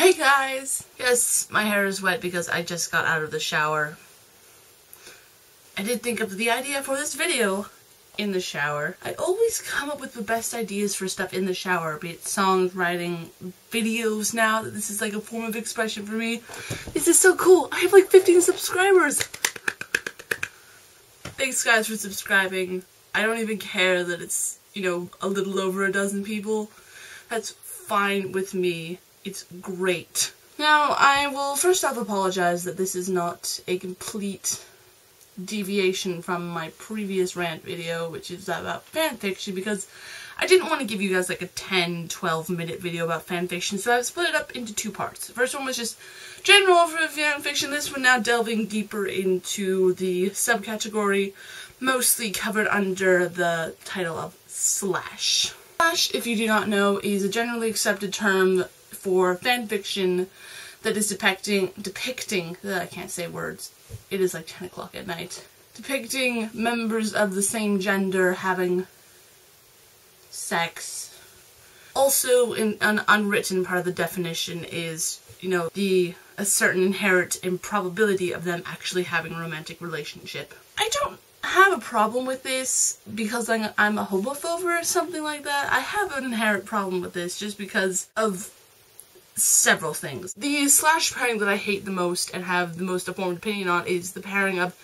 Hey guys! Yes, my hair is wet because I just got out of the shower. I did think of the idea for this video in the shower. I always come up with the best ideas for stuff in the shower, be it songs, writing, videos now that this is like a form of expression for me. This is so cool! I have like 15 subscribers! Thanks guys for subscribing. I don't even care that it's, you know, a little over a dozen people. That's fine with me. It's great. Now, I will first off apologize that this is not a complete deviation from my previous rant video, which is about fanfiction, because I didn't want to give you guys like a 10-12 minute video about fanfiction, so I've split it up into two parts. The first one was just general for fanfiction. This one now delving deeper into the subcategory, mostly covered under the title of slash. Slash, if you do not know, is a generally accepted term for fanfiction that is depicting, I can't say words, it is like 10 o'clock at night, depicting members of the same gender having sex. Also, in an unwritten part of the definition is, you know, a certain inherent improbability of them actually having a romantic relationship. I don't have a problem with this because I'm a homophobe or something like that. I have an inherent problem with this just because of several things. The slash pairing that I hate the most and have the most informed opinion on is the pairing of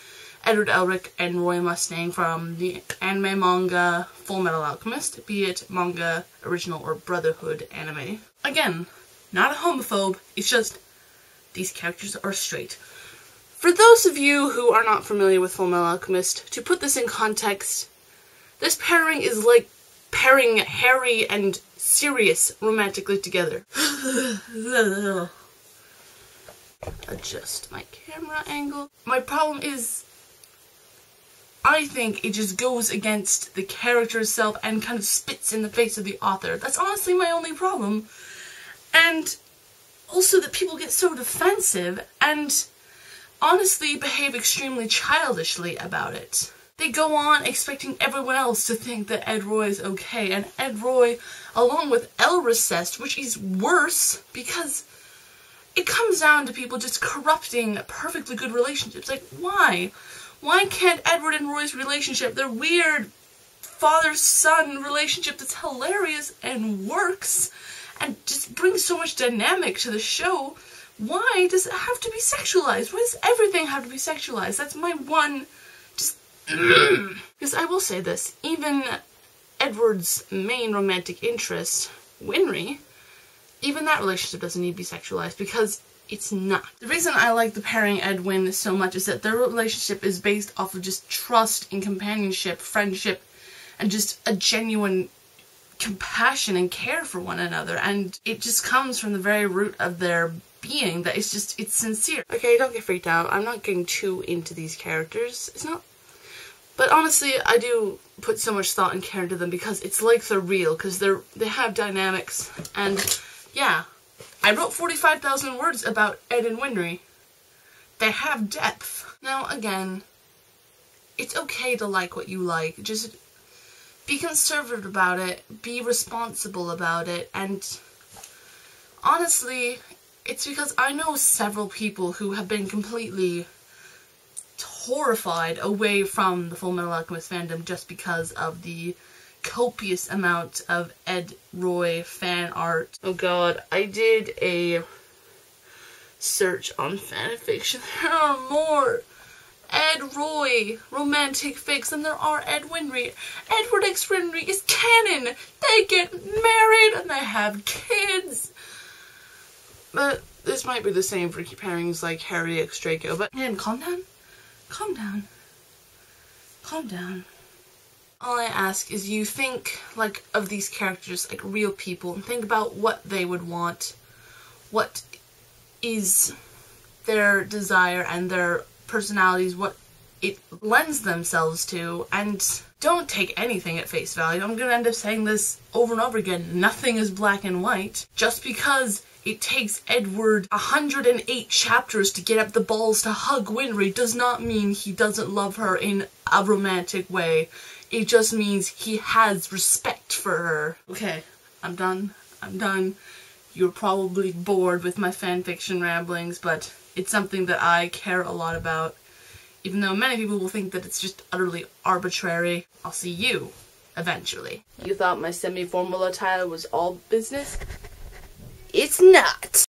Edward Elric and Roy Mustang from the anime manga Full Metal Alchemist, be it manga, original, or Brotherhood anime. Again, not a homophobe, it's just these characters are straight. For those of you who are not familiar with Full Metal Alchemist, to put this in context, this pairing is like pairing Harry and Sirius romantically together. Adjust my camera angle. My problem is, I think it just goes against the character itself and kind of spits in the face of the author. That's honestly my only problem. And also that people get so defensive and honestly behave extremely childishly about it. They go on expecting everyone else to think that Ed Roy is okay, and Ed Roy, along with Elricest, which is worse, because it comes down to people just corrupting perfectly good relationships. Like, why? Why can't Edward and Roy's relationship, their weird father-son relationship that's hilarious and works, and just brings so much dynamic to the show, why does it have to be sexualized? Why does everything have to be sexualized? That's my one, just, because I will say this, even Edward's main romantic interest, Winry, even that relationship doesn't need to be sexualized, because it's not. The reason I like the pairing Ed-Win so much is that their relationship is based off of just trust and companionship, friendship, and just a genuine compassion and care for one another, and it just comes from the very root of their being, that it's just, it's sincere. Okay, don't get freaked out. I'm not getting too into these characters. It's not, but honestly, I do put so much thought and care into them because it's like they're real, because they have dynamics, and yeah, I wrote 45,000 words about Ed and Winry. They have depth. Now again, it's okay to like what you like, just be conservative about it, be responsible about it, and honestly, it's because I know several people who have been completely horrified away from the Full Metal Alchemist fandom just because of the copious amount of Ed Roy fan art. Oh god, I did a search on fanfiction. There are more Ed Roy romantic fics than there are Ed Winry. Edward X Winry is canon! They get married and they have kids! But this might be the same for pairings like Harry X Draco, but man, calm down. Calm down. Calm down. All I ask is you think, like, of these characters like real people, and think about what they would want, what is their desire and their personalities, what it lends themselves to, and don't take anything at face value. I'm gonna end up saying this over and over again. Nothing is black and white. Just because it takes Edward 108 chapters to get up the balls to hug Winry does not mean he doesn't love her in a romantic way. It just means he has respect for her. Okay, I'm done. You're probably bored with my fanfiction ramblings, but it's something that I care a lot about. Even though many people will think that it's just utterly arbitrary, I'll see you eventually. You thought my semi-formal attire was all business? It's not!